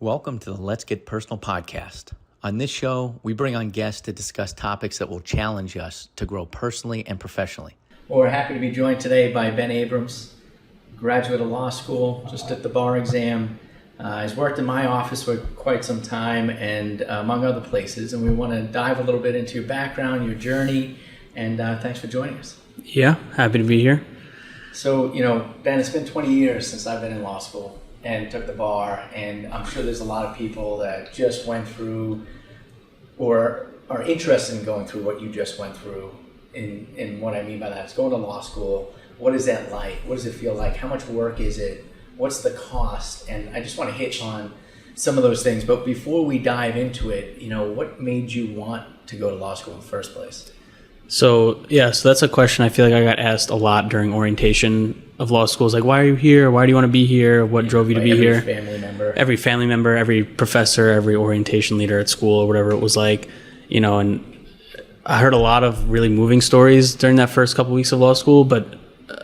Welcome to the Let's Get Personal podcast. On this show, we bring on guests to discuss topics that will challenge us to grow personally and professionally. Well, we're happy to be joined today by Ben Abrams, graduate of law school, just took the bar exam. He's worked in my office for quite some time and among other places, and we want to dive a little bit into your background, your journey, and thanks for joining us. Yeah, happy to be here. So, Ben, it's been 20 years since I've been in law school and took the bar, and I'm sure there's a lot of people that just went through or are interested in going through what you just went through. And what I mean by that is going to law school. What is that like? What does it feel like? How much work is it? What's the cost? And I just want to hit on some of those things. But before we dive into it, what made you want to go to law school in the first place? So that's a question I feel like I got asked a lot during orientation of law schools. Like, why are you here? Why do you want to be here? What drove you to be here? Every family member, every professor, every orientation leader at school or whatever it was like, and I heard a lot of really moving stories during that first couple weeks of law school. But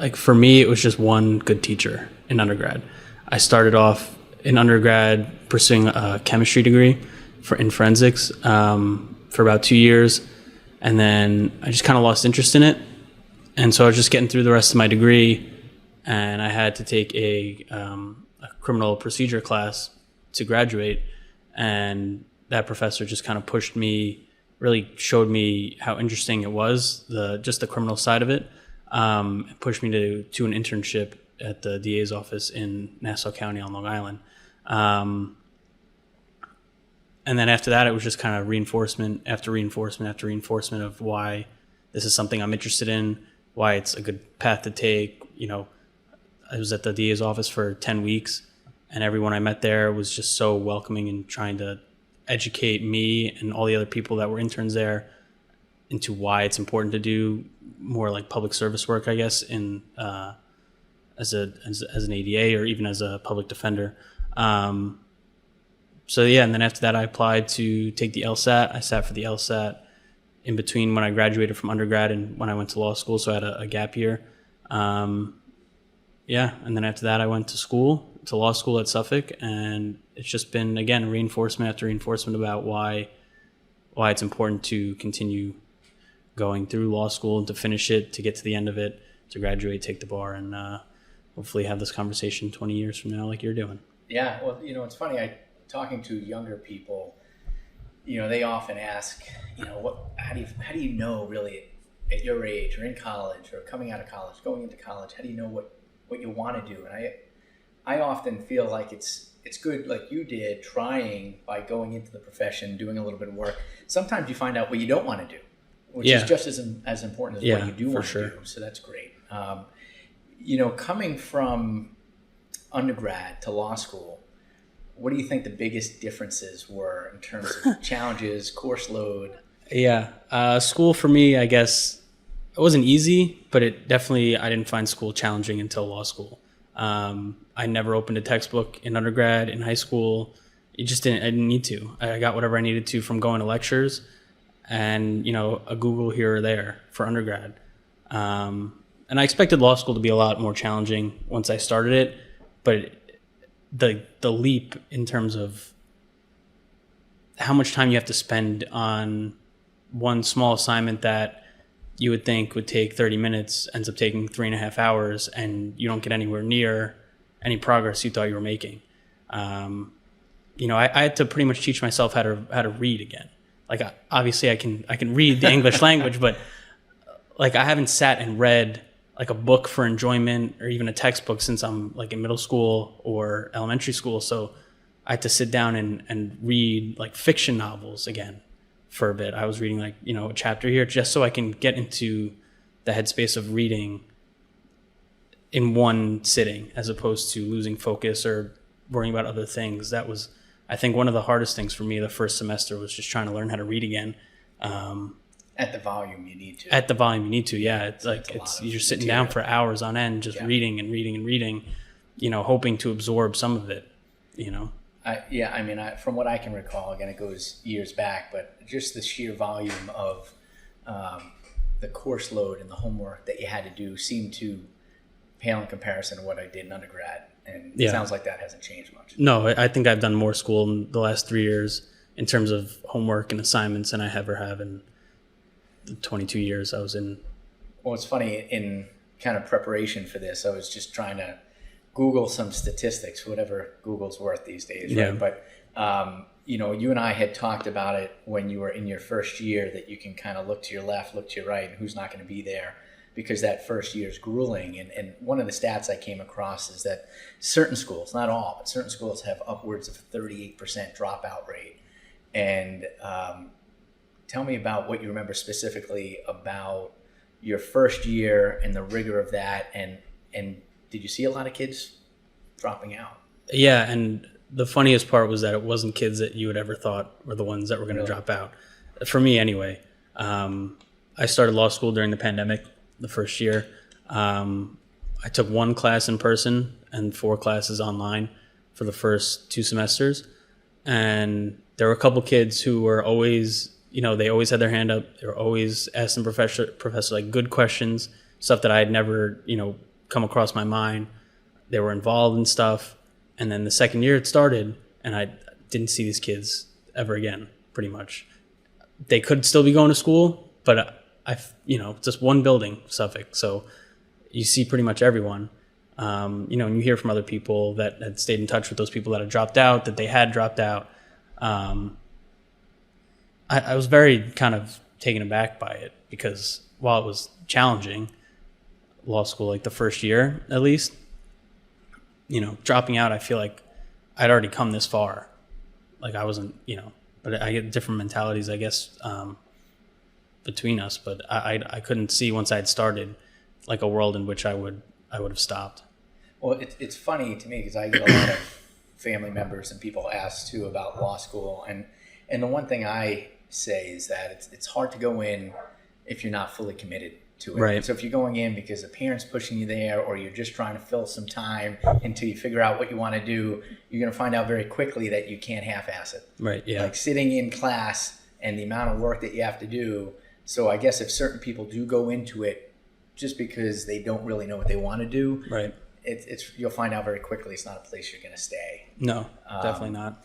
like for me, it was just one good teacher in undergrad. I started off in undergrad pursuing a chemistry degree in forensics for about 2 years. And then I just kind of lost interest in it. And so I was just getting through the rest of my degree, and I had to take a criminal procedure class to graduate. And that professor just kind of pushed me, really showed me how interesting it was, just the criminal side of it. It pushed me to an internship at the DA's office in Nassau County on Long Island. And then after that, it was just kind of reinforcement after reinforcement after reinforcement of why this is something I'm interested in, why it's a good path to take. I was at the DA's office for 10 weeks, and everyone I met there was just so welcoming and trying to educate me and all the other people that were interns there into why it's important to do more like public service work, I guess, in as an ADA or even as a public defender. And then after that, I applied to take the LSAT. I sat for the LSAT in between when I graduated from undergrad and when I went to law school, so I had a gap year. And then after that, I went to law school at Suffolk, and it's just been, again, reinforcement after reinforcement about why it's important to continue going through law school and to finish it, to get to the end of it, to graduate, take the bar, and hopefully have this conversation 20 years from now like you're doing. Yeah, well, it's funny, talking to younger people, they often ask, how do you know really at your age or in college or coming out of college, going into college, how do you know what you want to do? And I often feel like it's good, like you did, trying by going into the profession, doing a little bit of work. Sometimes you find out what you don't want to do, which is just as important as what you do want to do. So that's great. Coming from undergrad to law school, what do you think the biggest differences were in terms of challenges, course load? School for me, I guess, it wasn't easy, but I didn't find school challenging until law school. I never opened a textbook in undergrad, in high school. I didn't need to. I got whatever I needed to from going to lectures and, a Google here or there for undergrad. And I expected law school to be a lot more challenging once I started it, but the leap in terms of how much time you have to spend on one small assignment that you would think would take 30 minutes ends up taking 3.5 hours, and you don't get anywhere near any progress you thought you were making. I had to pretty much teach myself how to read again. Like, obviously I can read the English language, but like I haven't sat and read like a book for enjoyment or even a textbook since I'm like in middle school or elementary school. So I had to sit down and read like fiction novels again for a bit. I was reading like, a chapter here just so I can get into the headspace of reading in one sitting as opposed to losing focus or worrying about other things. That was, I think, one of the hardest things for me the first semester was just trying to learn how to read again. At the volume you need to. Yeah. It's like you're sitting down for hours on end, just reading and reading and reading, hoping to absorb some of it, From what I can recall, again, it goes years back, but just the sheer volume of the course load and the homework that you had to do seemed to pale in comparison to what I did in undergrad. And Yeah. it sounds like that hasn't changed much. No, I think I've done more school in the last 3 years in terms of homework and assignments than I ever have in the 22 years I was in. Well, it's funny, in kind of preparation for this, I was just trying to Google some statistics, whatever Google's worth these days, right? Yeah. But, you and I had talked about it when you were in your first year, that you can kind of look to your left, look to your right, and who's not going to be there, because that first year is grueling. And one of the stats I came across is that certain schools, not all, but certain schools have upwards of 38% dropout rate. And tell me about what you remember specifically about your first year and the rigor of that. And did you see a lot of kids dropping out? Yeah, and the funniest part was that it wasn't kids that you would ever thought were the ones that were going to drop out. For me, anyway. I started law school during the pandemic, the first year. I took one class in person and 4 classes online for the first 2 semesters. And there were a couple kids who were always, they always had their hand up. They were always asking professor like good questions, stuff that I had never, come across my mind. They were involved in stuff. And then the second year it started, and I didn't see these kids ever again, pretty much. They could still be going to school, but just one building, Suffolk. So you see pretty much everyone, and you hear from other people that had stayed in touch with those people that had dropped out, that they had dropped out. I was very kind of taken aback by it, because while it was challenging, law school, like the first year at least, dropping out, I feel like I'd already come this far. Like I wasn't, but I get different mentalities, I guess, between us. But I couldn't see, once I had started, like a world in which I would have stopped. Well, it's funny to me, because I get a lot of family members and people ask too about law school, and the one thing I say is that it's hard to go in if you're not fully committed to it. Right. So if you're going in because a parent's pushing you there, or you're just trying to fill some time until you figure out what you want to do, you're going to find out very quickly that you can't half-ass it. Right. Yeah. Like sitting in class and the amount of work that you have to do. So I guess if certain people do go into it just because they don't really know what they want to do, right, it's you'll find out very quickly it's not a place you're going to stay. No, definitely not.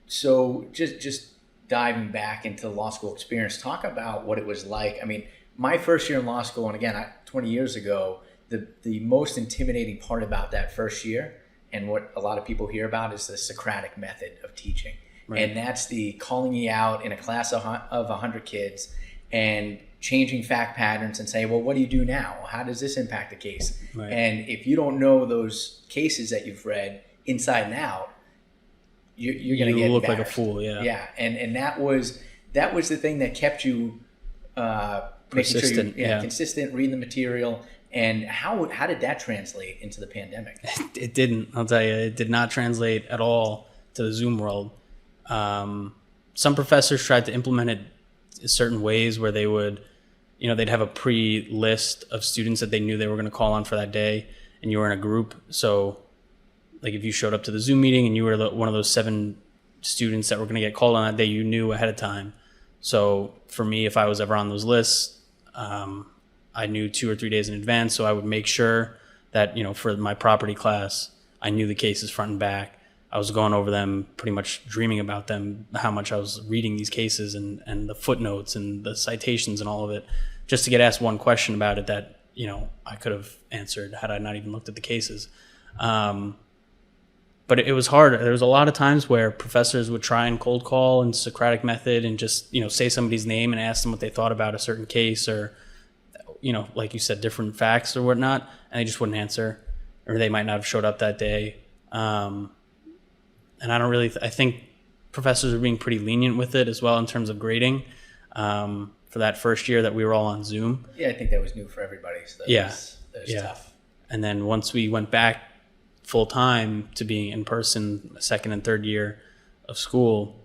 So just diving back into the law school experience, talk about what it was like. I mean, my first year in law school, and again, 20 years ago, the most intimidating part about that first year, and what a lot of people hear about, is the Socratic Method of teaching. Right. And that's the calling you out in a class of 100 kids and changing fact patterns and say, well, what do you do now? How does this impact the case? Right. And if you don't know those cases that you've read inside and out, you're going to get look embarrassed. Like a fool. Yeah. Yeah. And that was the thing that kept you persistent. Making sure consistent, reading the material. And how did that translate into the pandemic? It didn't. I'll tell you, it did not translate at all to the Zoom world. Some professors tried to implement it in certain ways where they would, they'd have a pre-list of students that they knew they were going to call on for that day, and you were in a group. So like if you showed up to the Zoom meeting and you were one of those 7 students that were going to get called on that day, you knew ahead of time. So for me, if I was ever on those lists, I knew 2 or 3 days in advance. So I would make sure that, for my property class, I knew the cases front and back. I was going over them, pretty much dreaming about them, how much I was reading these cases and the footnotes and the citations and all of it, just to get asked one question about it that, I could have answered had I not even looked at the cases. But it was hard. There was a lot of times where professors would try and cold call and Socratic Method and just, say somebody's name and ask them what they thought about a certain case, or, like you said, different facts or whatnot, and they just wouldn't answer, or they might not have showed up that day. And I think professors are being pretty lenient with it as well in terms of grading for that first year that we were all on Zoom. Yeah, I think that was new for everybody. So that was tough. And then once we went back full time to being in person, second and third year of school,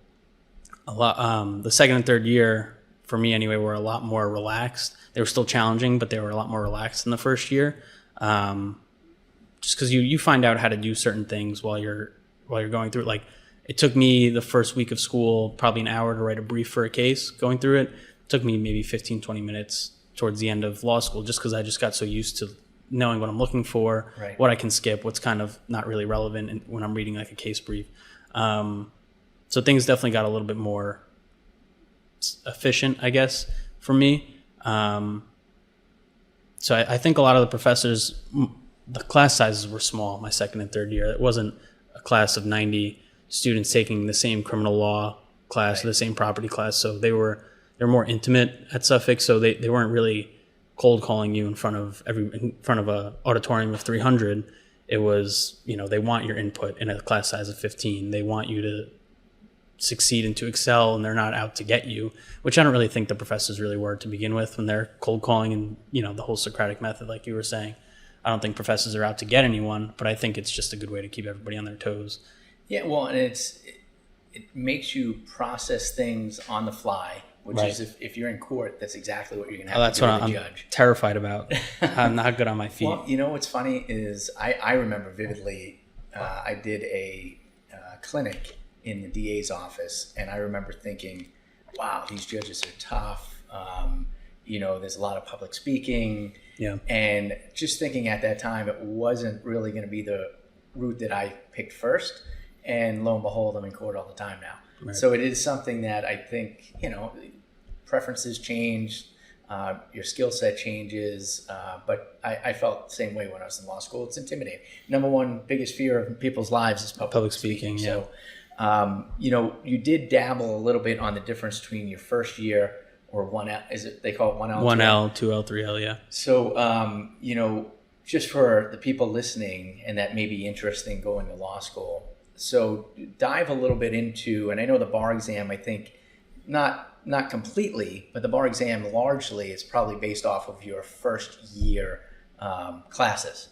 the second and third year for me anyway were a lot more relaxed. They were still challenging, but they were a lot more relaxed than the first year. Just because you find out how to do certain things while you're going through it. Like it took me the first week of school probably an hour to write a brief for a case. Going through it took me maybe 15-20 minutes towards the end of law school, just because I just got so used to knowing what I'm looking for, Right. what I can skip, what's kind of not really relevant when I'm reading like a case brief. So things definitely got a little bit more efficient, I guess, for me. So I think a lot of the professors, the class sizes were small my second and third year. It wasn't a class of 90 students taking the same criminal law class or the same property class. So they're more intimate at Suffolk. So they weren't really cold calling you in front of a auditorium of 300. It was, they want your input in a class size of 15. They want you to succeed and to excel, and they're not out to get you, which I don't really think the professors really were to begin with when they're cold calling and, the whole Socratic method, like you were saying. I don't think professors are out to get anyone, but I think it's just a good way to keep everybody on their toes. Yeah, well, and it makes you process things on the fly, which Right. is if you're in court, that's exactly what you're going to Oh, have that's to do what with the I'm judge. terrified about. I'm not good on my feet. Well, what's funny is I remember vividly, I did a clinic in the DA's office, and I remember thinking, wow, these judges are tough. There's a lot of public speaking. Yeah. And just thinking at that time, it wasn't really going to be the route that I picked first. And lo and behold, I'm in court all the time now. Right. So it is something that I think, preferences change, your skill set changes. But I felt the same way when I was in law school. It's intimidating. Number one biggest fear of people's lives is public speaking. Yeah. So, you did dabble a little bit on the difference between your first year or 1L. They call it 1L? 1L, 2L, 3L, yeah. So, just for the people listening and that may be interested in going to law school. So dive a little bit into, and I know the bar exam, I think not completely, but the bar exam largely is probably based off of your first year classes.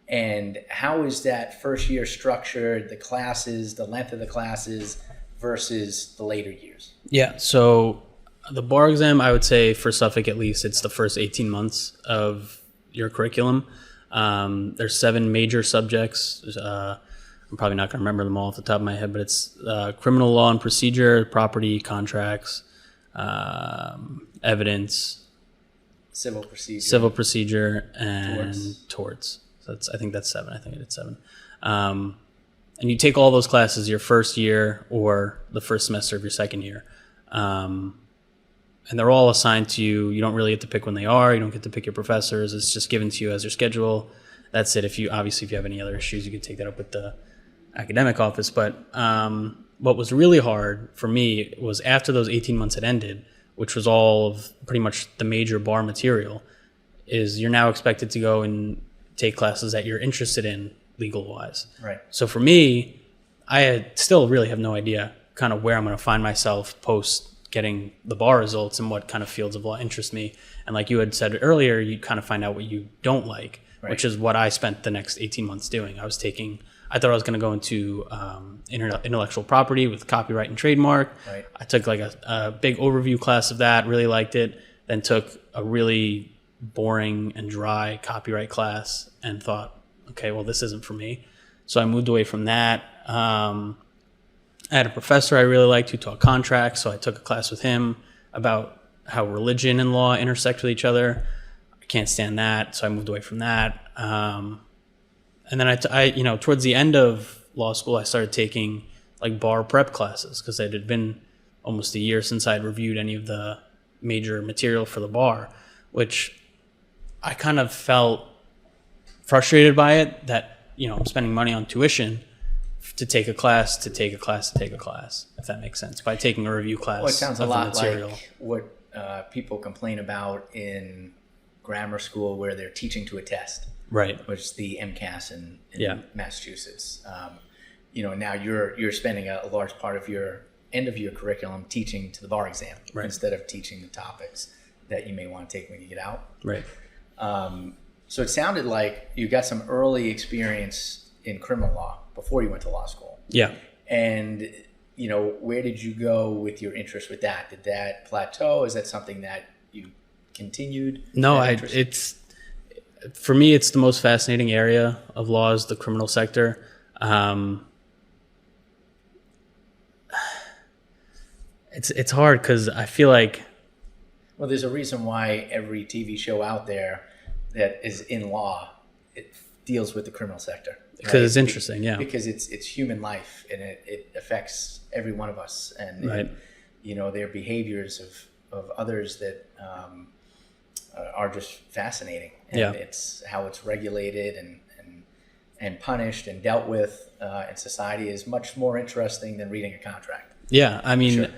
And how is that first year structured, the classes, the length of the classes versus the later years? Yeah, so the bar exam, I would say for Suffolk at least, it's the first 18 months of your curriculum. There's 7 major subjects. I'm probably not going to remember them all off the top of my head, but it's criminal law and procedure, property, contracts, evidence, Civil procedure, and torts. So I think that's 7. I think I did 7. And you take all those classes your first year or the first semester of your second year. And they're all assigned to you. You don't really get to pick when they are. You don't get to pick your professors. It's just given to you as your schedule. That's it. If you have any other issues, you can take that up with the academic office. But what was really hard for me was after those 18 months had ended, which was all of pretty much the major bar material, is you're now expected to go and take classes that you're interested in legal-wise. Right. So for me, I still really have no idea kind of where I'm going to find myself post getting the bar results and what kind of fields of law interest me. And like you had said earlier, you kind of find out what you don't like, right. which is what I spent the next 18 months doing. I thought I was going to go into intellectual property with copyright and trademark. Right. I took like a big overview class of that, really liked it, then took a really boring and dry copyright class and thought, okay, well, this isn't for me. So I moved away from that. I had a professor I really liked who taught contracts, so I took a class with him about how religion and law intersect with each other. I can't stand that, so I moved away from that. And then I towards the end of law school, I started taking like bar prep classes because it had been almost a year since I'd reviewed any of the major material for the bar, which I kind of felt frustrated by it that, I'm spending money on tuition to take a class, if that makes sense, by taking a review class. Well, it sounds a of the lot material. like what people complain about in grammar school where they're teaching to a test. Right. Which is the MCAS in Yeah. Massachusetts. Now you're spending a large part of your end of your curriculum teaching to the bar exam Right. instead of teaching the topics that you may want to take when you get out. Right. So it sounded like you got some early experience in criminal law before you went to law school. Yeah. And, where did you go with your interest with that? Did that plateau? Is that something that you continued? No, for me, it's the most fascinating area of law is the criminal sector. It's hard because I feel like, well, there's a reason why every TV show out there that is in law it deals with the criminal sector. Because it's interesting, yeah. Because it's human life, and it affects every one of us, and right. Their behaviors of others that are just fascinating, and it's how it's regulated and punished and dealt with in society is much more interesting than reading a contract. Yeah, I mean, sure.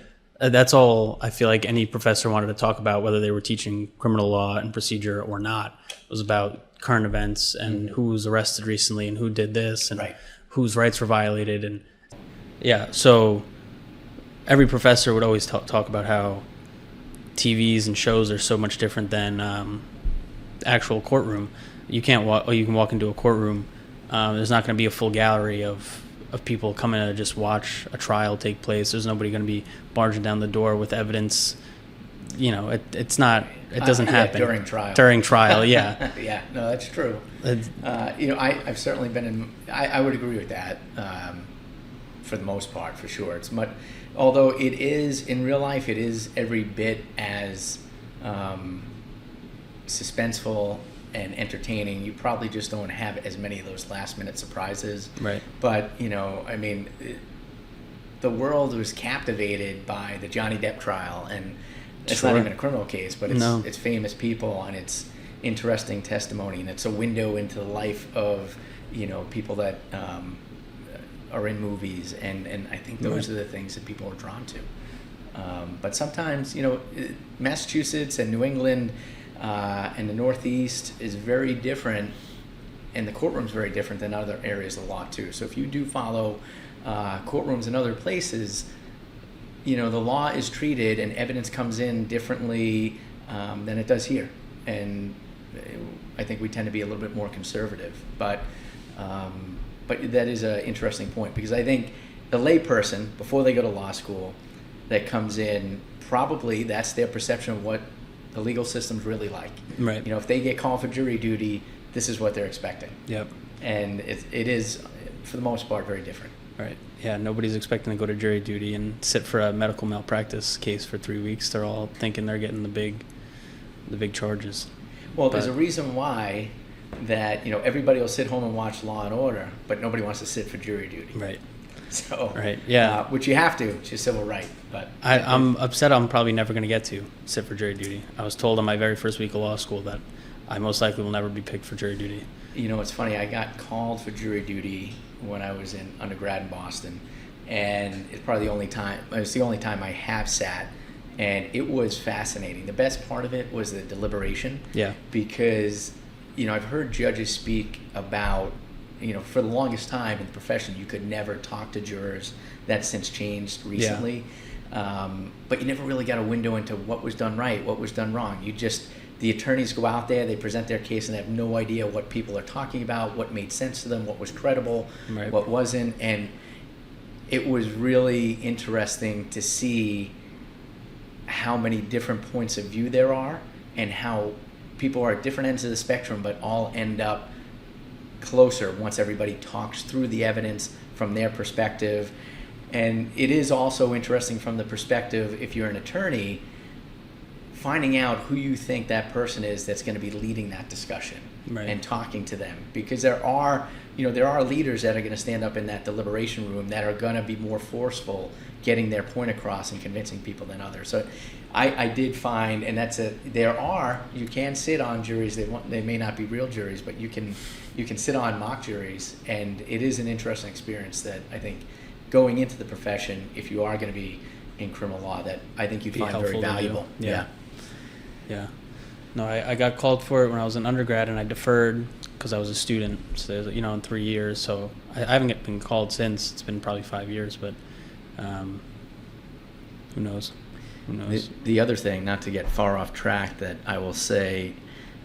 That's all I feel like any professor wanted to talk about, whether they were teaching criminal law and procedure or not. It was about current events and who was arrested recently and who did this and whose rights were violated. And so every professor would always talk about how TVs and shows are so much different than actual courtroom. You can walk into a courtroom. There's not going to be a full gallery of people coming to just watch a trial take place. There's nobody going to be barging down the door with evidence. It's not. It doesn't happen during trial. During trial, yeah. Yeah, no, that's true. I've certainly been in. I would agree with that for the most part, for sure. It's much, although it is in real life, it is every bit as suspenseful and entertaining. You probably just don't have as many of those last minute surprises. Right. But, the world was captivated by the Johnny Depp trial, and it's not even a criminal case, but it's famous people, and it's interesting testimony, and it's a window into the life of, people that are in movies, and I think those are the things that people are drawn to. But sometimes, Massachusetts and New England and the Northeast is very different, and the courtroom's very different than other areas of the law too. So if you do follow courtrooms in other places, the law is treated and evidence comes in differently than it does here. And I think we tend to be a little bit more conservative. But that is an interesting point, because I think the layperson, before they go to law school, that comes in, probably that's their perception of what the legal system's really like. Right. If they get called for jury duty, this is what they're expecting. Yep. And it is, for the most part, very different. Right. Yeah, nobody's expecting to go to jury duty and sit for a medical malpractice case for 3 weeks. They're all thinking they're getting the big charges. Well, there's a reason why that, everybody will sit home and watch Law and Order, but nobody wants to sit for jury duty. Right. So, right. Yeah. Which you have to. It's your civil right. But I'm upset I'm probably never going to get to sit for jury duty. I was told on my very first week of law school that I most likely will never be picked for jury duty. It's funny. I got called for jury duty when I was in undergrad in Boston, and it's probably the only time. It's the only time I have sat, and it was fascinating. The best part of it was the deliberation. Yeah. Because, I've heard judges speak about, for the longest time in the profession, you could never talk to jurors. That's since changed recently. Yeah. But you never really got a window into what was done right, what was done wrong. The attorneys go out there, they present their case, and they have no idea what people are talking about, what made sense to them, what was credible, right, what wasn't. And it was really interesting to see how many different points of view there are, and how people are at different ends of the spectrum, but all end up closer once everybody talks through the evidence from their perspective. And it is also interesting from the perspective, if you're an attorney, finding out who you think that person is that's going to be leading that discussion, right, and talking to them, because there are leaders that are going to stand up in that deliberation room that are going to be more forceful, getting their point across and convincing people than others. So I did find, and you can sit on juries. They may not be real juries, but you can sit on mock juries, and it is an interesting experience that I think going into the profession, if you are going to be in criminal law, that I think you'd find very valuable. Yeah. No, I got called for it when I was an undergrad, and I deferred because I was a student. So, in 3 years. So I haven't been called since. It's been probably 5 years, but who knows? The other thing, not to get far off track, that I will say,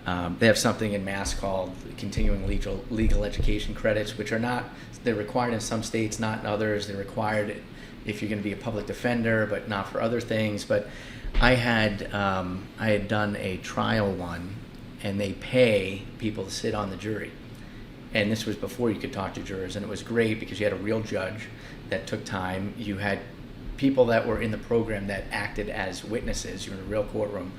they have something in Mass called continuing legal education credits, which they're required in some states, not in others. They're required if you're going to be a public defender, but not for other things. But I had done a trial one, and they pay people to sit on the jury. And this was before you could talk to jurors, and it was great because you had a real judge that took time. You had people that were in the program that acted as witnesses. You were in a real courtroom,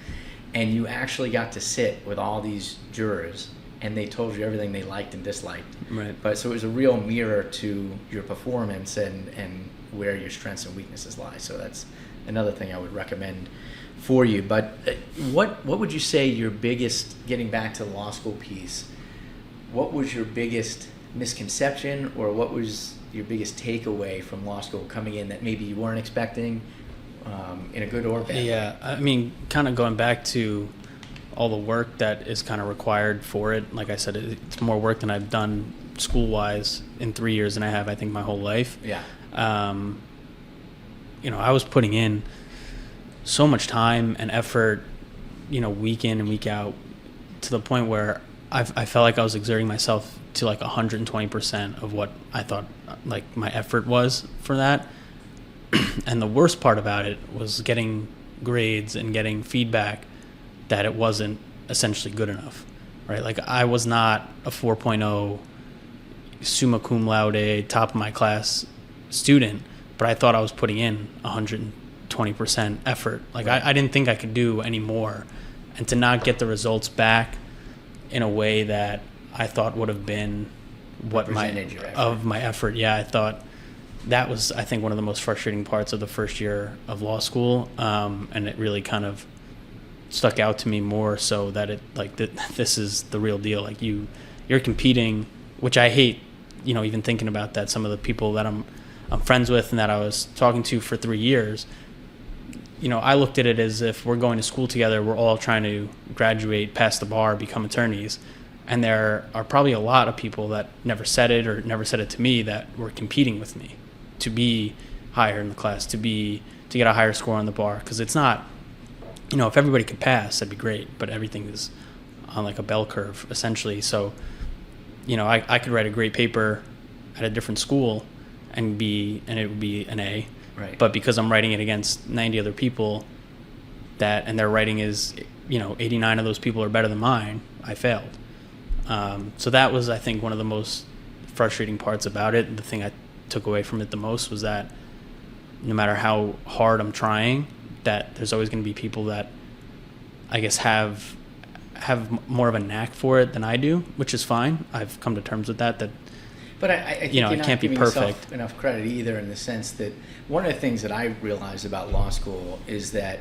and you actually got to sit with all these jurors and they told you everything they liked and disliked. Right. But so it was a real mirror to your performance and where your strengths and weaknesses lie. So that's another thing I would recommend for you. But what would you say your biggest, getting back to the law school piece, what was your biggest misconception, or what was your biggest takeaway from law school coming in that maybe you weren't expecting, in a good or bad way? Yeah, I mean, kind of going back to all the work that is kind of required for it. Like I said, it's more work than I've done school-wise in 3 years than I have, I think, my whole life. Yeah. I was putting in so much time and effort, week in and week out, to the point where I felt like I was exerting myself to like 120% of what I thought like my effort was for that. And the worst part about it was getting grades and getting feedback that it wasn't essentially good enough, right? Like I was not a 4.0 summa cum laude, top of my class student, but I thought I was putting in 120% effort. Like I didn't think I could do any more. And to not get the results back in a way that I thought would have been what my effort. Yeah, I thought that was, I think, one of the most frustrating parts of the first year of law school, and it really kind of stuck out to me more so that it like this is the real deal. Like you're competing, which I hate, even thinking about that. Some of the people that I'm friends with and that I was talking to for 3 years, I looked at it as if we're going to school together, we're all trying to graduate, pass the bar, become attorneys. And there are probably a lot of people that never said it or never said it to me that were competing with me to be higher in the class, to get a higher score on the bar. Because it's not, if everybody could pass, that'd be great. But everything is on like a bell curve, essentially. So, I could write a great paper at a different school and it would be an A. Right. But because I'm writing it against 90 other people and their writing is, 89 of those people are better than mine, I failed. So that was, I think, one of the most frustrating parts about it. The thing I took away from it the most was that no matter how hard I'm trying, that there's always going to be people that I guess have more of a knack for it than I do, which is fine. I've come to terms with that. But I think you're not can't be giving perfect. yourself enough credit either, in the sense that one of the things that I realized about law school is that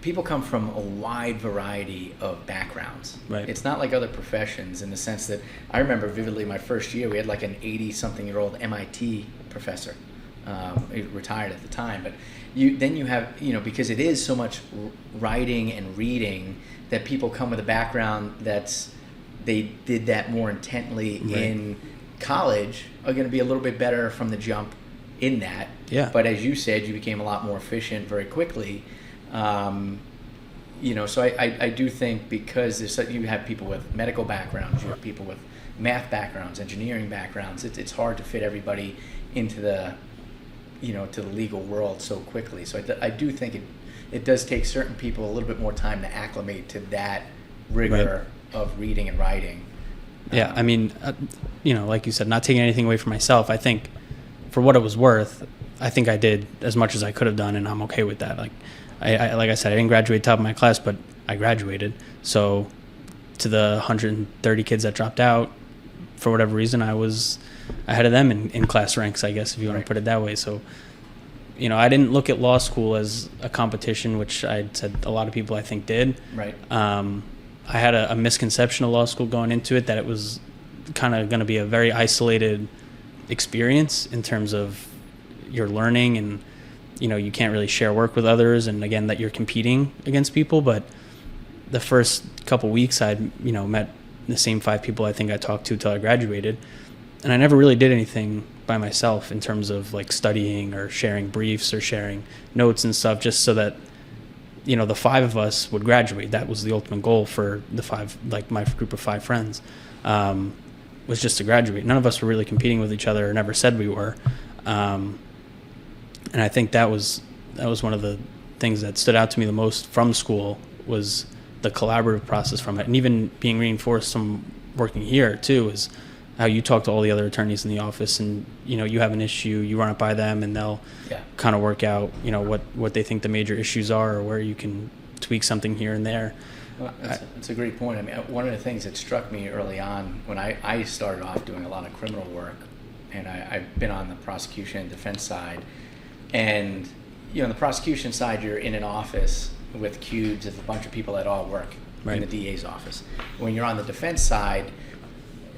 people come from a wide variety of backgrounds. Right. It's not like other professions, in the sense that I remember vividly my first year, we had like an 80-something-year-old MIT professor. He retired at the time. But you have, because it is so much writing and reading, that people come with a background they did that more intently in college, are going to be a little bit better from the jump in that. Yeah. But as you said, you became a lot more efficient very quickly. So I do think, because you have people with medical backgrounds, you have people with math backgrounds, engineering backgrounds, it's hard to fit everybody into the to the legal world so quickly. So I do think it does take certain people a little bit more time to acclimate to that rigor of reading and writing. Yeah, I mean, like you said, not taking anything away from myself. I think for what it was worth, I think I did as much as I could have done, and I'm okay with that. Like I said, I didn't graduate top of my class, but I graduated. So to the 130 kids that dropped out, for whatever reason, I was ahead of them in class ranks, I guess, if you want to put it that way. So, I didn't look at law school as a competition, which I said a lot of people I think did. Right. I had a misconception of law school going into it, that it was kind of going to be a very isolated experience in terms of your learning, and you can't really share work with others, and again that you're competing against people. But the first couple weeks I'd met the same 5 people I think I talked to till I graduated, and I never really did anything by myself in terms of like studying or sharing briefs or sharing notes and stuff, just so that the 5 of us would graduate. That was the ultimate goal for the 5, like my group of 5 friends, was just to graduate. None of us were really competing with each other, or never said we were. And I think that was one of the things that stood out to me the most from school, was the collaborative process from it. And even being reinforced from working here too, is how you talk to all the other attorneys in the office, and you have an issue, you run it by them, and they'll kind of work out what they think the major issues are, or where you can tweak something here and there. Well, that's a great point. I mean, one of the things that struck me early on when I started off doing a lot of criminal work, and I've been on the prosecution and defense side, and on the prosecution side, you're in an office with cubes of a bunch of people that all work in the DA's office. When you're on the defense side,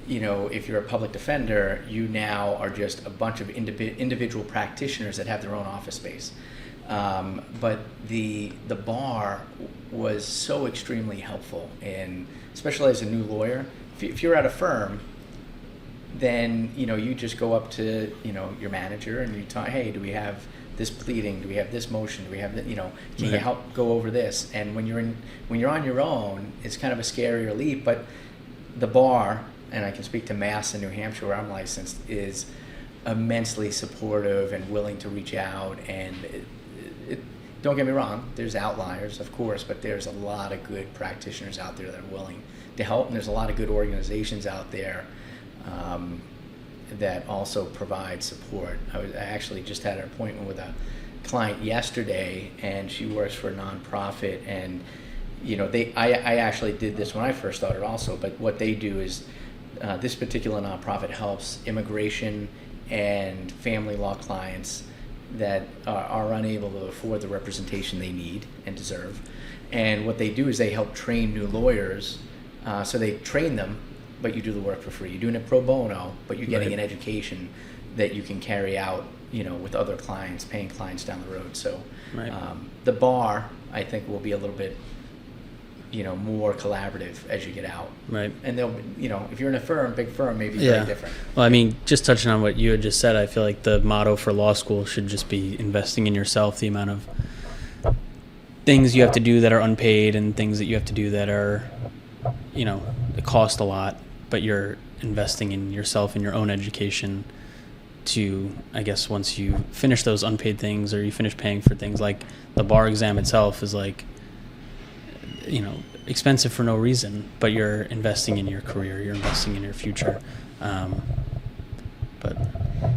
if you're a public defender, you now are just a bunch of individual practitioners that have their own office space. But the bar was so extremely helpful, and especially as a new lawyer, if you're at a firm, then you just go up to your manager and you talk, hey, do we have this pleading? Do we have this motion? Do we have that? Can you help go over this? And when you're on your own, it's kind of a scarier leap. But the bar, and I can speak to Mass and New Hampshire where I'm licensed, is immensely supportive and willing to reach out. And don't get me wrong, there's outliers, of course, but there's a lot of good practitioners out there that are willing to help, and there's a lot of good organizations out there that also provide support. I actually just had an appointment with a client yesterday, and she works for a nonprofit, and I actually did this when I first started also, but what they do is this particular nonprofit helps immigration and family law clients that are unable to afford the representation they need and deserve. And what they do is they help train new lawyers. So they train them, but you do the work for free. You're doing it pro bono, but you're getting an education that you can carry out, with other clients, paying clients down the road. So the bar, I think, will be a little bit, more collaborative as you get out. Right. And they'll, if you're in a big firm, maybe very different. Well, I mean, just touching on what you had just said, I feel like the motto for law school should just be investing in yourself. The amount of things you have to do that are unpaid and things that you have to do that are, that cost a lot, but you're investing in yourself and your own education to, I guess, once you finish those unpaid things or you finish paying for things, like the bar exam itself is like, expensive for no reason, but you're investing in your career, you're investing in your future.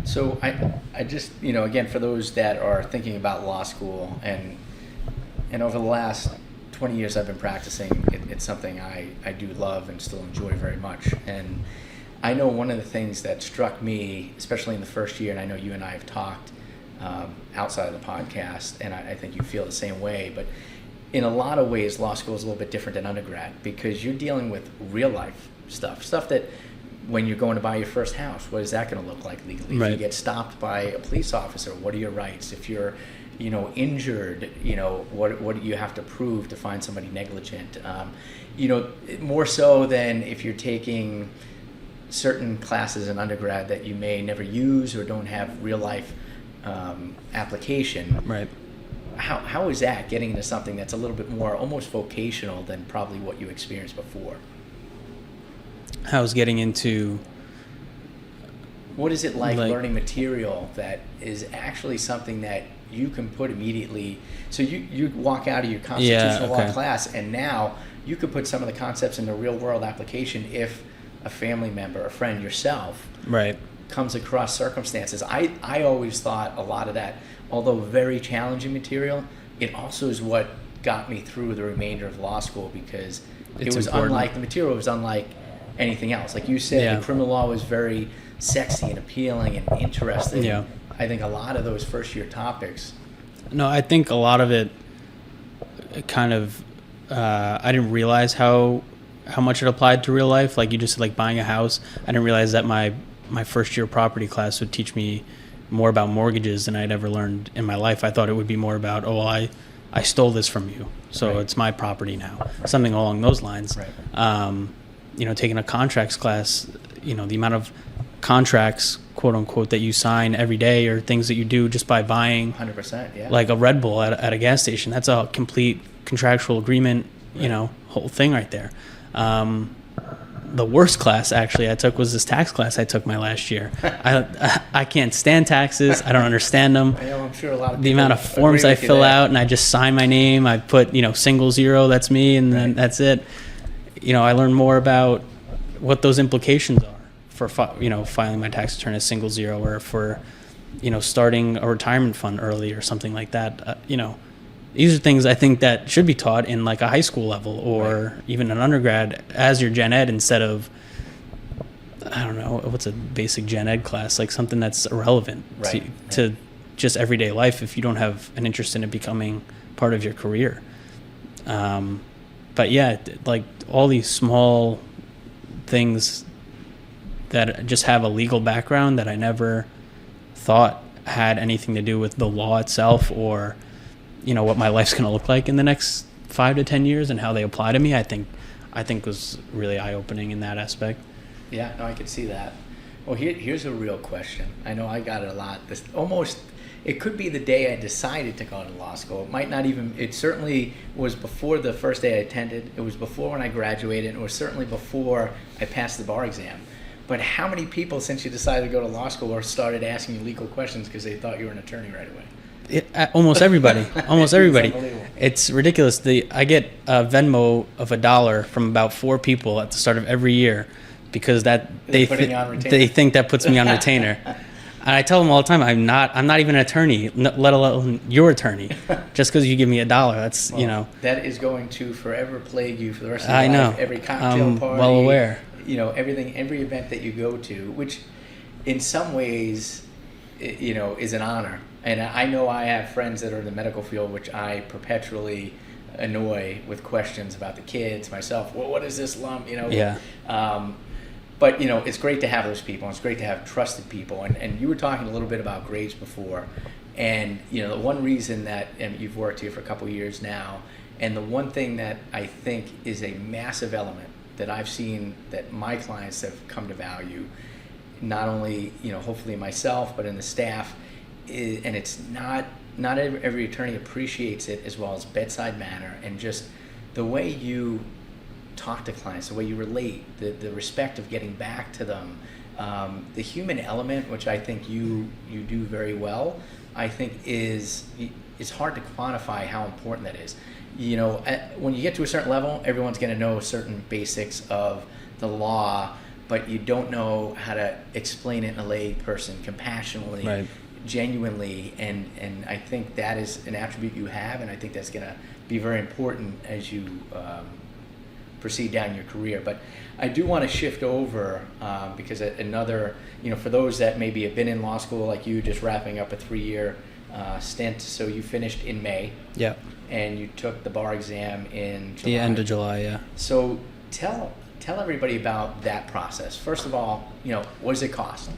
So I just, again, for those that are thinking about law school, and over the last 20 years I've been practicing, it's something I do love and still enjoy very much. And I know one of the things that struck me, especially in the first year, and I know you and I have talked outside of the podcast, and I think you feel the same way, but in a lot of ways, law school is a little bit different than undergrad because you're dealing with real life stuff that when you're going to buy your first house, what is that going to look like legally? If you get stopped by a police officer, what are your rights? If you're, injured, what do you have to prove to find somebody negligent? More so than if you're taking certain classes in undergrad that you may never use or don't have real life application. Right. How is that getting into something that's a little bit more almost vocational than probably what you experienced before? How's getting into... What is it like learning material that is actually something that you can put immediately? So you walk out of your constitutional law class, and now you could put some of the concepts in the real world application if a family member, a friend, yourself, comes across circumstances. I always thought a lot of that, although very challenging material, it also is what got me through the remainder of law school because it was unlike, the material was unlike anything else. Like you said, the criminal law was very sexy and appealing and interesting. Yeah. I think a lot of those first year topics. No, I think a lot of it kind of, I didn't realize how much it applied to real life. Like you just said, like buying a house. I didn't realize that my first year property class would teach me more about mortgages than I'd ever learned in my life. I thought it would be more about, I stole this from you, so it's my property now. Something along those lines. Right. Taking a contracts class, the amount of contracts, quote unquote, that you sign every day or things that you do just by buying 100%, like a Red Bull at a gas station. That's a complete contractual agreement, whole thing right there. The worst class actually I took was this tax class I took my last year. I can't stand taxes. I don't understand them. I know, I'm sure a lot of the amount of forms I fill out, and I just sign my name. I put single zero, that's me, and then that's it. I learned more about what those implications are for filing my tax return as single zero, or for starting a retirement fund early or something like that. these are things I think that should be taught in like a high school level or even an undergrad as your gen ed instead of, I don't know, what's a basic gen ed class, like something that's irrelevant to just everyday life if you don't have an interest in it becoming part of your career. But yeah, like all these small things that just have a legal background that I never thought had anything to do with the law itself or, you know, what my life's going to look like in the next 5 to 10 years and how they apply to me, I think was really eye-opening in that aspect. Yeah, no, I could see that. Well, here's a real question. I know I got it a lot. It could be the day I decided to go to law school. It might not even, it certainly was before the first day I attended. It was before when I graduated. It was certainly before I passed the bar exam. But how many people, since you decided to go to law school, or started asking you legal questions because they thought you were an attorney right away? Almost everybody. Almost everybody. It's It's ridiculous. I get a Venmo of $1 from about 4 people at the start of every year because they think that puts me on retainer. And I tell them all the time, I'm not even an attorney, let alone your attorney. Just because you give me $1, that's, you know. That is going to forever plague you for the rest of your life. I know. Every cocktail party. Well aware. You know, every event that you go to, which in some ways, you know, is an honor. And I know I have friends that are in the medical field, which I perpetually annoy with questions about the kids, myself. Well, what is this lump? You know. Yeah. But, you know, it's great to have those people. It's great to have trusted people. And you were talking a little bit about grades before. And, you know, the one reason that you've worked here for a couple of years now, and the one thing that I think is a massive element that I've seen that my clients have come to value, not only, you know, hopefully myself, but in the staff, and it's not every attorney appreciates it as well as bedside manner and just the way you talk to clients, the way you relate, the respect of getting back to them, the human element, which I think you do very well, I think it's hard to quantify how important that is. You know, when you get to a certain level, everyone's going to know certain basics of the law, but you don't know how to explain it in a lay person compassionately, right, genuinely, and I think that is an attribute you have, and I think that's going to be very important as you proceed down your career. But I do want to shift over because another, you know, for those that maybe have been in law school like you, just wrapping up a 3-year stint. So you finished in May. Yeah. And you took the bar exam in July. The end of July, yeah. So tell everybody about that process. First of all, you know, what does it cost?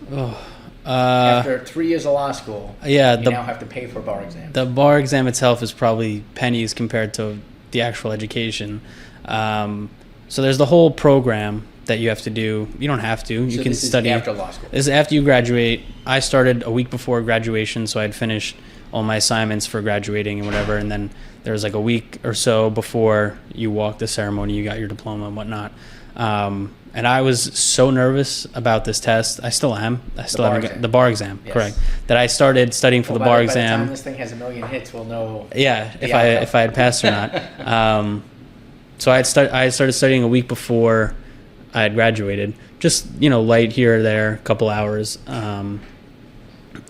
After 3 years of law school, yeah, you now have to pay for a bar exam. The bar exam itself is probably pennies compared to the actual education. So there's the whole program that you have to do. You don't have to. You can study after law school. This is after you graduate. I started a week before graduation, so I'd finished all my assignments for graduating and whatever, and then there was like a week or so before you walk the ceremony, you got your diploma and whatnot. And I was so nervous about this test. I still am. I still haven't got the bar exam, yes. Correct. That I started studying for the bar exam. By the time this thing has 1 million hits, we'll know. Yeah, if I had passed or not. So I started studying a week before I had graduated. Just, you know, light here or there, a couple hours.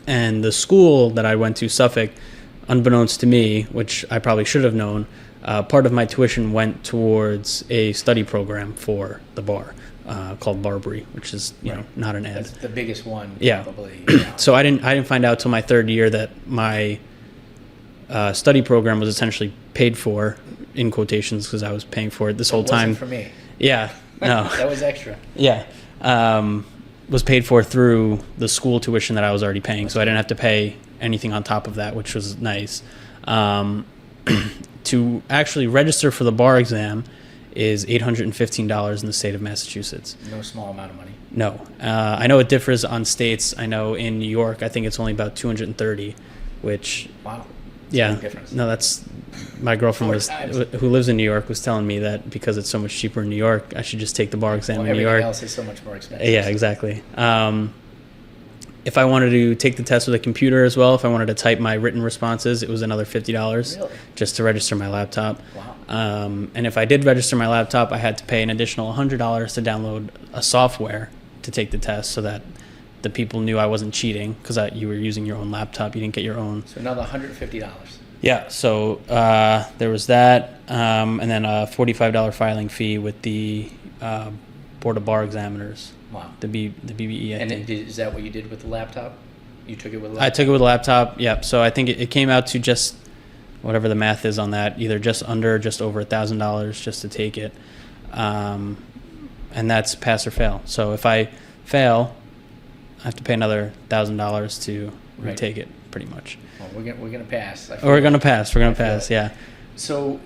And the school that I went to, Suffolk, unbeknownst to me, which I probably should have known, part of my tuition went towards a study program for the bar called Barbary, which is, you know, not an ad. That's the biggest one, yeah. Probably. So I didn't find out till my 3rd year that my study program was essentially paid for, in quotations, because I was paying for it this whole time. Wasn't for me. Yeah, no. That was extra. Yeah. Was paid for through the school tuition that I was already paying, so I didn't have to pay anything on top of that, which was nice. To actually register for the bar exam is $815 in the state of Massachusetts. No small amount of money. No. I know it differs on states. I know in New York, I think it's only about $230, which... Wow. Yeah. Difference. No, that's... My girlfriend who lives in New York was telling me that because it's so much cheaper in New York, I should just take the bar exam in New York. Everything else is so much more expensive. Yeah, exactly. If I wanted to take the test with a computer as well, if I wanted to type my written responses, it was another $50 really? Just to register my laptop. Wow. And if I did register my laptop, I had to pay an additional $100 to download a software to take the test so that the people knew I wasn't cheating because you were using your own laptop. You didn't get your own. So another $150. Yeah, so there was that, and then a $45 filing fee with the Board of Bar Examiners. Wow. The BBE, I think. Is that what you did with the laptop? You took it with a laptop? I took it with a laptop, yep. So I think it came out to just whatever the math is on that, either just under or just over $1,000 just to take it. And that's pass or fail. So if I fail, I have to pay another $1,000 to retake it, pretty much. Well, we're gonna pass. We're gonna pass. Yeah. So,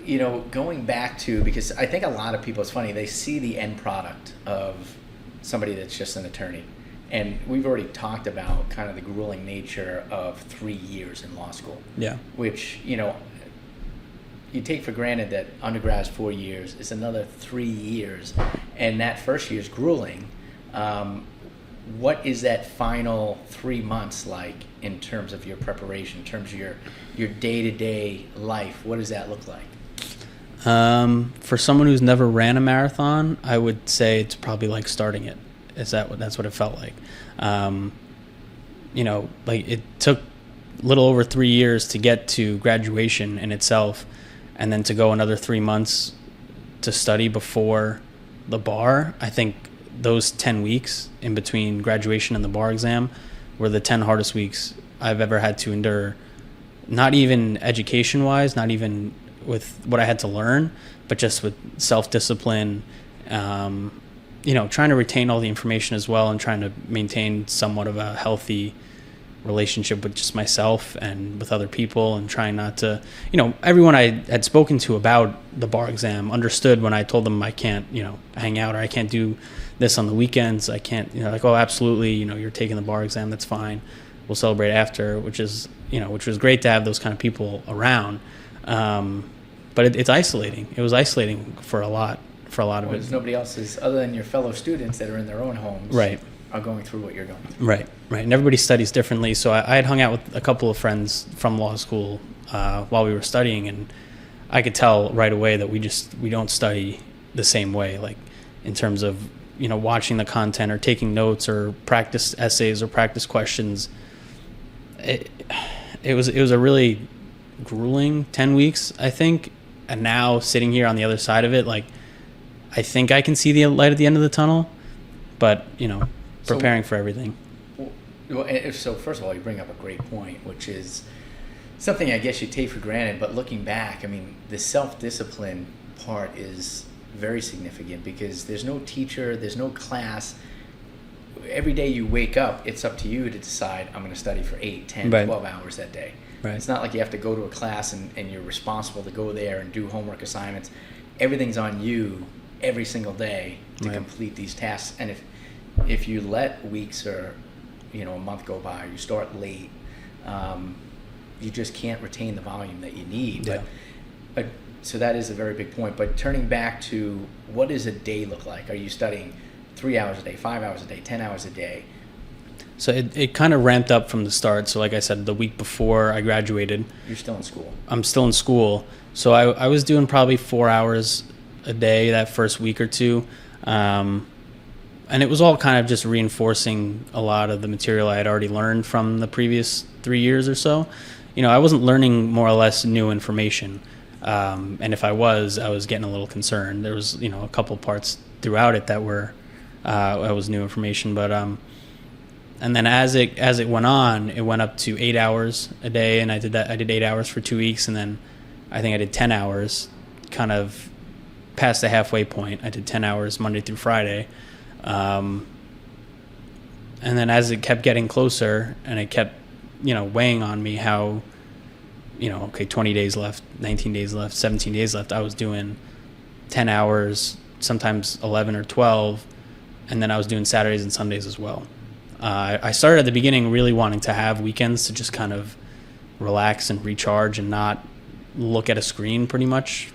going back to, because I think a lot of people, it's funny, they see the end product of somebody that's just an attorney. And we've already talked about kind of the grueling nature of 3 years in law school. Yeah. Which, you take for granted that undergrad's 4 years, it's another 3 years. And that first year is grueling. What is that final 3 months like in terms of your preparation, in terms of your day-to-day life? What does that look like? For someone who's never ran a marathon, I would say it's probably like starting it. That's what it felt like. Like it took a little over 3 years to get to graduation in itself, and then to go another 3 months to study before the bar. I think those 10 weeks in between graduation and the bar exam were the 10 hardest weeks I've ever had to endure, not even education-wise, not even with what I had to learn, but just with self-discipline, trying to retain all the information as well and trying to maintain somewhat of a healthy relationship with just myself and with other people, and trying not to, everyone I had spoken to about the bar exam understood when I told them I can't, hang out, or I can't do this on the weekends. I can't, like, oh, absolutely, you're taking the bar exam, that's fine. We'll celebrate after, which was great to have those kind of people around. But it's isolating. It was isolating for a lot of it. There's nobody else's, other than your fellow students that are in their own homes, right, are going through what you're going through. Right. And everybody studies differently. So I had hung out with a couple of friends from law school while we were studying, and I could tell right away that we don't study the same way, like in terms of, watching the content or taking notes or practice essays or practice questions. It was a really grueling 10 weeks, I think. And now sitting here on the other side of it, like, I think I can see the light at the end of the tunnel, but, preparing for everything. So first of all, you bring up a great point, which is something I guess you take for granted, but looking back, I mean, the self-discipline part is very significant, because there's no teacher, there's no class. Every day you wake up, it's up to you to decide, I'm going to study for 8, 10, right. 12 hours that day. Right. It's not like you have to go to a class and you're responsible to go there and do homework assignments. Everything's on you every single day to right. complete these tasks. And if you let weeks or a month go by, you start late, you just can't retain the volume that you need. Yeah. But so that is a very big point. But turning back to, what does a day look like? Are you studying 3 hours a day, 5 hours a day, 10 hours a day? So it kind of ramped up from the start. So like I said, the week before I graduated. You're still in school. I'm still in school. So I was doing probably 4 hours a day that first week or two. And it was all kind of just reinforcing a lot of the material I had already learned from the previous 3 years or so. I wasn't learning more or less new information. And if I was getting a little concerned. There was, a couple parts throughout it that was new information. But and then as it went on, it went up to 8 hours a day, and I did 8 hours for 2 weeks, and then I think I did 10 hours, kind of past the halfway point. I did 10 hours Monday through Friday. And then as it kept getting closer, and it kept, weighing on me how, 20 days left, 19 days left, 17 days left, I was doing 10 hours, sometimes 11 or 12, and then I was doing Saturdays and Sundays as well. I started at the beginning really wanting to have weekends to just kind of relax and recharge and not look at a screen pretty much,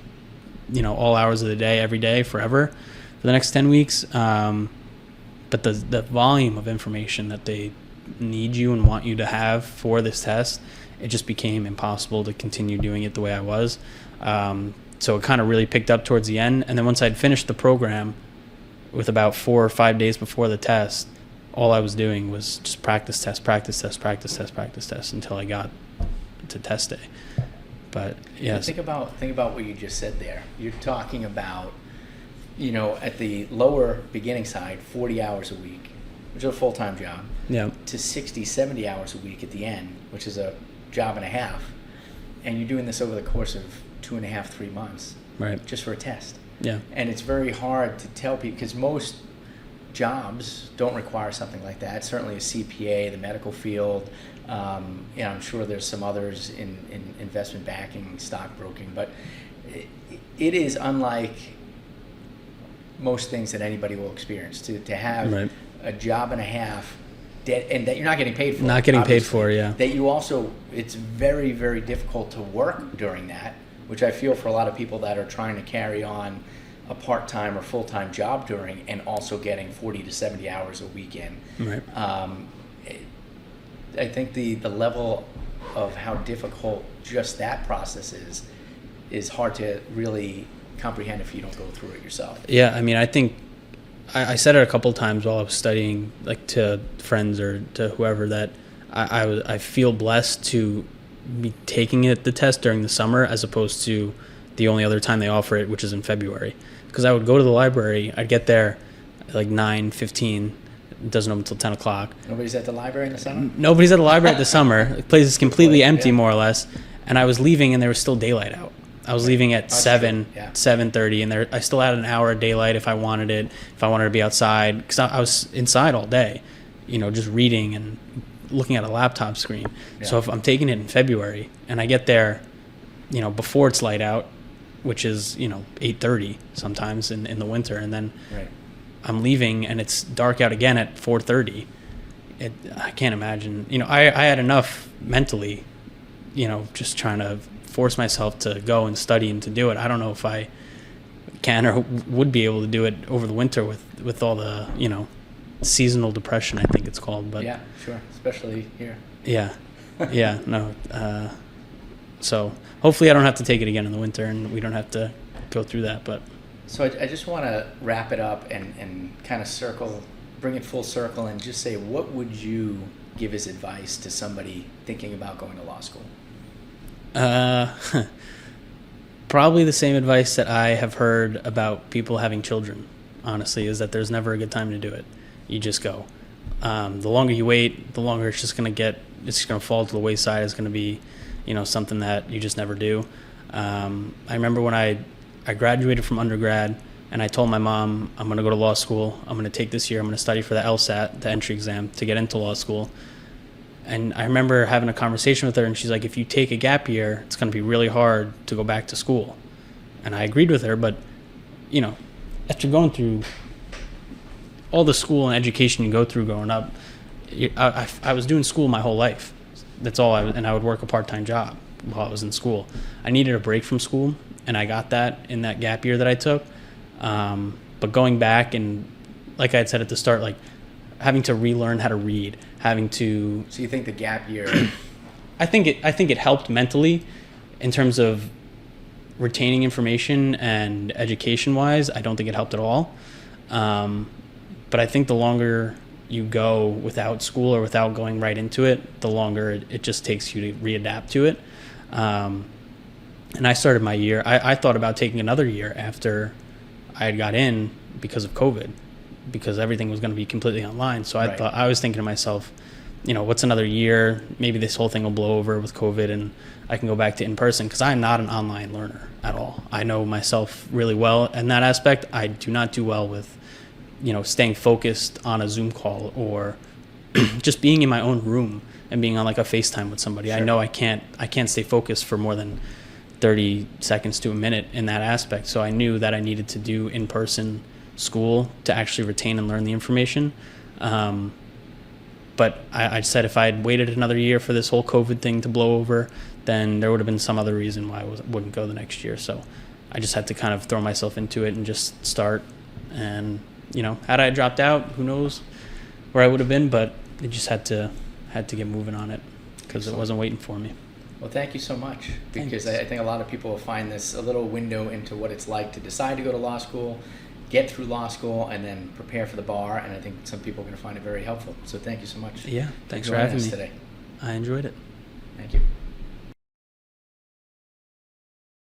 all hours of the day, every day, forever, for the next 10 weeks. But the volume of information that they need you and want you to have for this test, it just became impossible to continue doing it the way I was. So it kind of really picked up towards the end. And then once I'd finished the program, with about 4 or 5 days before the test, all I was doing was just practice test until I got to test day. But yes. Think about what you just said there. You're talking about, at the lower beginning side, 40 hours a week, which is a full-time job, to 60, 70 hours a week at the end, which is a job and a half. And you're doing this over the course of 2.5, 3 months, right? Just for a test. Yeah. And it's very hard to tell people, because most jobs don't require something like that. Certainly a CPA, the medical field. I'm sure there's some others in investment banking, stockbroking, but it is unlike most things that anybody will experience to have a job and a half and that you're not getting paid for. Not getting paid for, yeah. That you also, it's very, very difficult to work during that, which I feel for a lot of people that are trying to carry on a part-time or full-time job during and also getting 40 to 70 hours a week in. Right. I think the level of how difficult just that process is hard to really comprehend if you don't go through it yourself. Yeah, I mean, I think I said it a couple times while I was studying, like to friends or to whoever, that I feel blessed to be taking the test during the summer as opposed to the only other time they offer it, which is in February. Because I would go to the library, I'd get there at like 9:15. It doesn't open until 10 o'clock. Nobody's at the library in the summer? Nobody's at the library at the summer. The place is completely empty, more or less. And I was leaving, and there was still daylight out. I was leaving at 7:30, and I still had an hour of daylight if I wanted it, if I wanted to be outside. Because I was inside all day, just reading and looking at a laptop screen. Yeah. So if I'm taking it in February, and I get there, before it's light out, which is, 8:30 sometimes in the winter, and then I'm leaving and it's dark out again at 4:30. I can't imagine. I had enough mentally, just trying to force myself to go and study and to do it. I don't know if I can or would be able to do it over the winter with all the, seasonal depression, I think it's called. But yeah, sure, especially here. Yeah, no. So hopefully I don't have to take it again in the winter and we don't have to go through that. But so I just want to wrap it up and kind of bring it full circle and just say, what would you give as advice to somebody thinking about going to law school? Probably the same advice that I have heard about people having children, honestly, is that there's never a good time to do it. You just go. The longer you wait, the longer it's just going to fall to the wayside. It's going to be, something that you just never do. I remember when I graduated from undergrad and I told my mom, I'm going to go to law school. I'm going to take this year. I'm going to study for the LSAT, the entry exam, to get into law school. And I remember having a conversation with her, and she's like, if you take a gap year, it's going to be really hard to go back to school. And I agreed with her, but, after going through all the school and education you go through growing up, I was doing school my whole life. That's all and I would work a part-time job while I was in school. I needed a break from school, and I got that in that gap year that I took. But going back and, like I had said at the start, like having to relearn how to read, having to. So you think the gap year? I think it helped mentally, in terms of retaining information and education-wise. I don't think it helped at all. But I think the longer you go without school or without going right into it, the longer it just takes you to readapt to it. And I started my year. I thought about taking another year after I had got in because of COVID, because everything was going to be completely online. So I was thinking to myself, what's another year? Maybe this whole thing will blow over with COVID and I can go back to in-person, because I'm not an online learner at all. I know myself really well in that aspect. I do not do well with, staying focused on a Zoom call or just being in my own room and being on like a FaceTime with somebody. Sure. I know I can't stay focused for more than 30 seconds to a minute in that aspect. So I knew that I needed to do in-person school to actually retain and learn the information. But I said if I had waited another year for this whole COVID thing to blow over, then there would have been some other reason why I wouldn't go the next year. So I just had to kind of throw myself into it and just start. And, had I dropped out, who knows where I would have been, but I just had to get moving on it because it wasn't waiting for me. Well, thank you so much, because I think a lot of people will find this a little window into what it's like to decide to go to law school, get through law school, and then prepare for the bar, and I think some people are going to find it very helpful. So thank you so much. Yeah, thanks for having me today. I enjoyed it. Thank you.